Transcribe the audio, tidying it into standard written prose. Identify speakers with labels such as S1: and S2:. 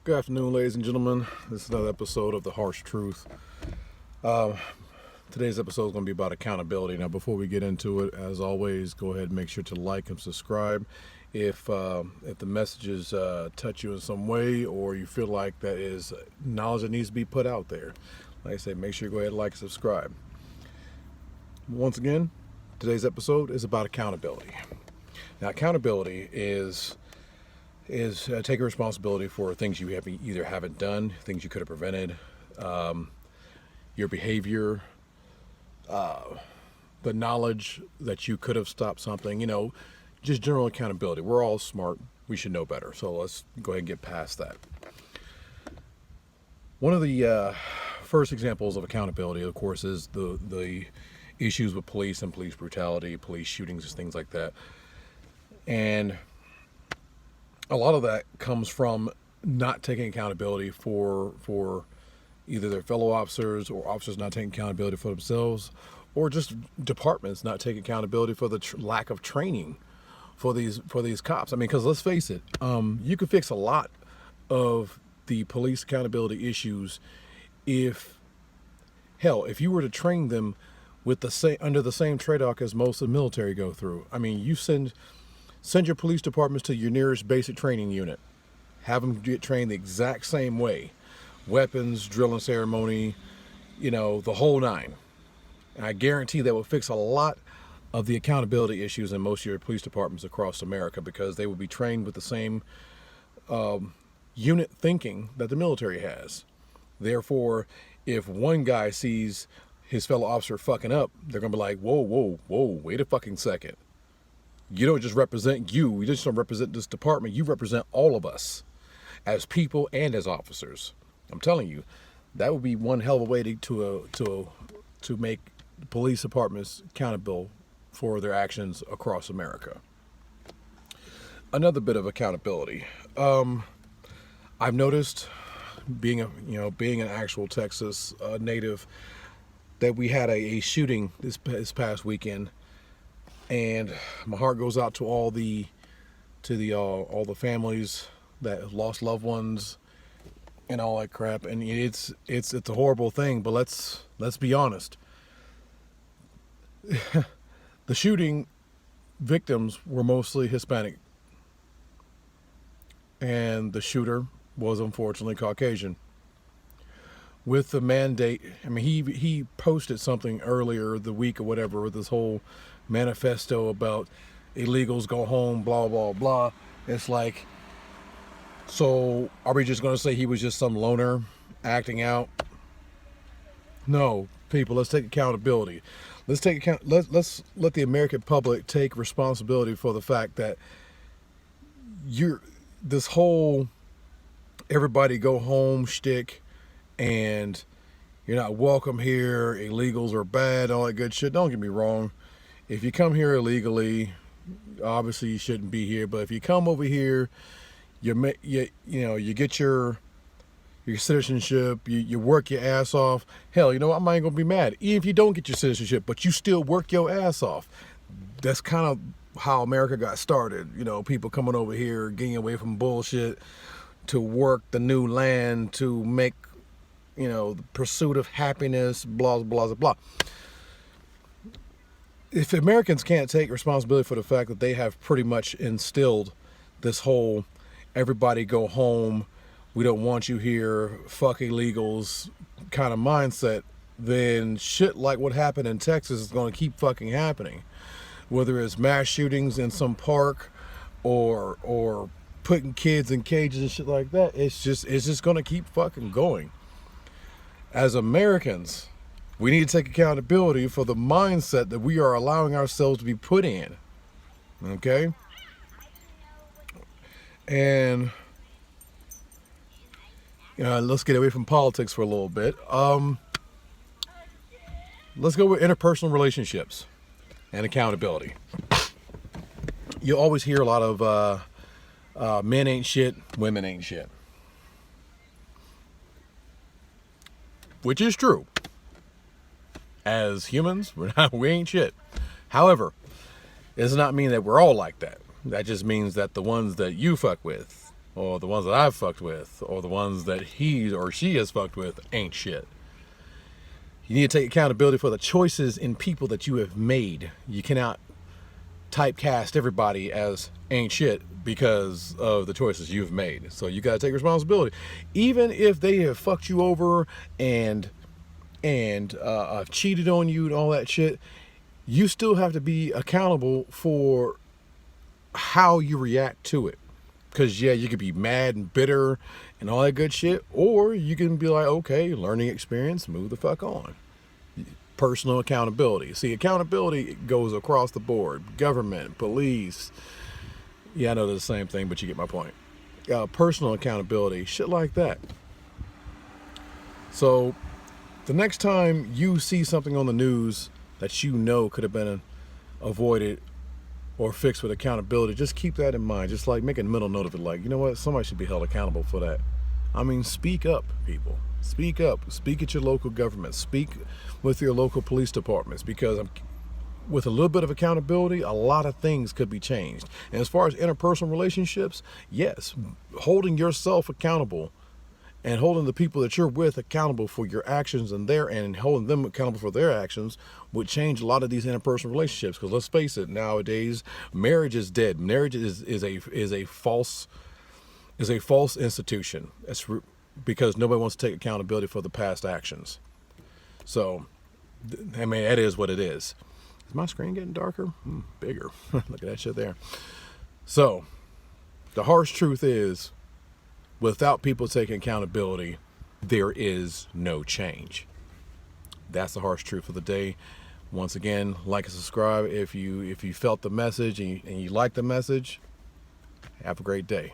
S1: Good afternoon, ladies and gentlemen. This is another episode of The Harsh Truth. Today's episode is going to be about accountability. Now, before we get into it, as always, go ahead and make sure to like and subscribe. If the messages touch you in some way, or you feel like that is knowledge that needs to be put out there, like I say, make sure you go ahead and like and subscribe. Once again, today's episode is about accountability. Now, accountability is taking responsibility for things you either haven't done, things you could have prevented, your behavior, the knowledge that you could have stopped something, just general accountability. We're all smart. We should know better. So let's go ahead and get past that. One of the first examples of accountability, of course, is the issues with police and police brutality, police shootings, things like that. And a lot of that comes from not taking accountability for either their fellow officers, or officers not taking accountability for themselves, or just departments not taking accountability for the lack of training for these cops. I mean, because let's face it, you could fix a lot of the police accountability issues if you were to train them with under the same trade-off as most of the military go through. I mean, you send your police departments to your nearest basic training unit. Have them get trained the exact same way. Weapons, drill and ceremony, the whole nine. And I guarantee that will fix a lot of the accountability issues in most of your police departments across America, because they will be trained with the same unit thinking that the military has. Therefore, if one guy sees his fellow officer fucking up, they're going to be like, whoa, wait a fucking second. You don't just represent you just don't represent this department. You represent all of us as people and as officers. I'm telling you, that would be one hell of a way to make police departments accountable for their actions across America. Another bit of accountability. I've noticed, being an actual Texas native, that we had a shooting this past weekend. And my heart goes out to all the families that have lost loved ones and all that crap. And it's a horrible thing, but let's be honest. The shooting victims were mostly Hispanic, and the shooter was unfortunately Caucasian. With the mandate, I mean, he posted something earlier the week or whatever with this whole manifesto about illegals go home, blah, blah, blah. It's like, so are we just going to say he was just some loner acting out? No, people, let's take accountability. Let's let the American public take responsibility for the fact that this whole everybody go home shtick, and you're not welcome here, illegals are bad, all that good shit. Don't get me wrong. If you come here illegally, obviously you shouldn't be here. But if you come over here, you get your citizenship, you work your ass off. Hell, I'm not even gonna be mad. Even if you don't get your citizenship, but you still work your ass off. That's kind of how America got started. People coming over here, getting away from bullshit, to work the new land, to make, the pursuit of happiness, blah, blah, blah, blah. If Americans can't take responsibility for the fact that they have pretty much instilled this whole everybody go home, we don't want you here, fuck illegals kind of mindset, then shit like what happened in Texas is going to keep fucking happening. Whether it's mass shootings in some park, or putting kids in cages and shit like that, it's just going to keep fucking going. As Americans, we need to take accountability for the mindset that we are allowing ourselves to be put in. Okay? And let's get away from politics for a little bit. Let's go with interpersonal relationships and accountability. You always hear a lot of men ain't shit, women ain't shit. Which is true. As humans, we ain't shit. However, it does not mean that we're all like that. That just means that the ones that you fuck with, or the ones that I've fucked with, or the ones that he or she has fucked with ain't shit. You need to take accountability for the choices in people that you have made. You cannot typecast everybody as ain't shit because of the choices you've made. So you gotta take responsibility, even if they have fucked you over and cheated on you and all that shit. You still have to be accountable for how you react to it. Because yeah, you could be mad and bitter and all that good shit, or you can be like, okay, learning experience, move the fuck on. Personal accountability. See, accountability goes across the board. Government, police. Yeah, I know they're the same thing, but you get my point. Personal accountability, shit like that. So, the next time you see something on the news that you know could have been avoided or fixed with accountability, just keep that in mind. Just like make a mental note of it. Like, you know what? Somebody should be held accountable for that. I mean, speak up, people. Speak up. Speak at your local government. Speak with your local police departments, because with a little bit of accountability, a lot of things could be changed. And as far as interpersonal relationships, yes, holding yourself accountable and holding the people that you're with accountable for your actions and holding them accountable for their actions would change a lot of these interpersonal relationships. Because let's face it, nowadays marriage is dead. Marriage is a false institution. Because nobody wants to take accountability for the past actions. So, I mean, that is what it is. Is my screen getting darker? Bigger. Look at that shit there. So, the harsh truth is, without people taking accountability, there is no change. That's the harsh truth of the day. Once again, like and subscribe if you felt the message and you like the message. Have a great day.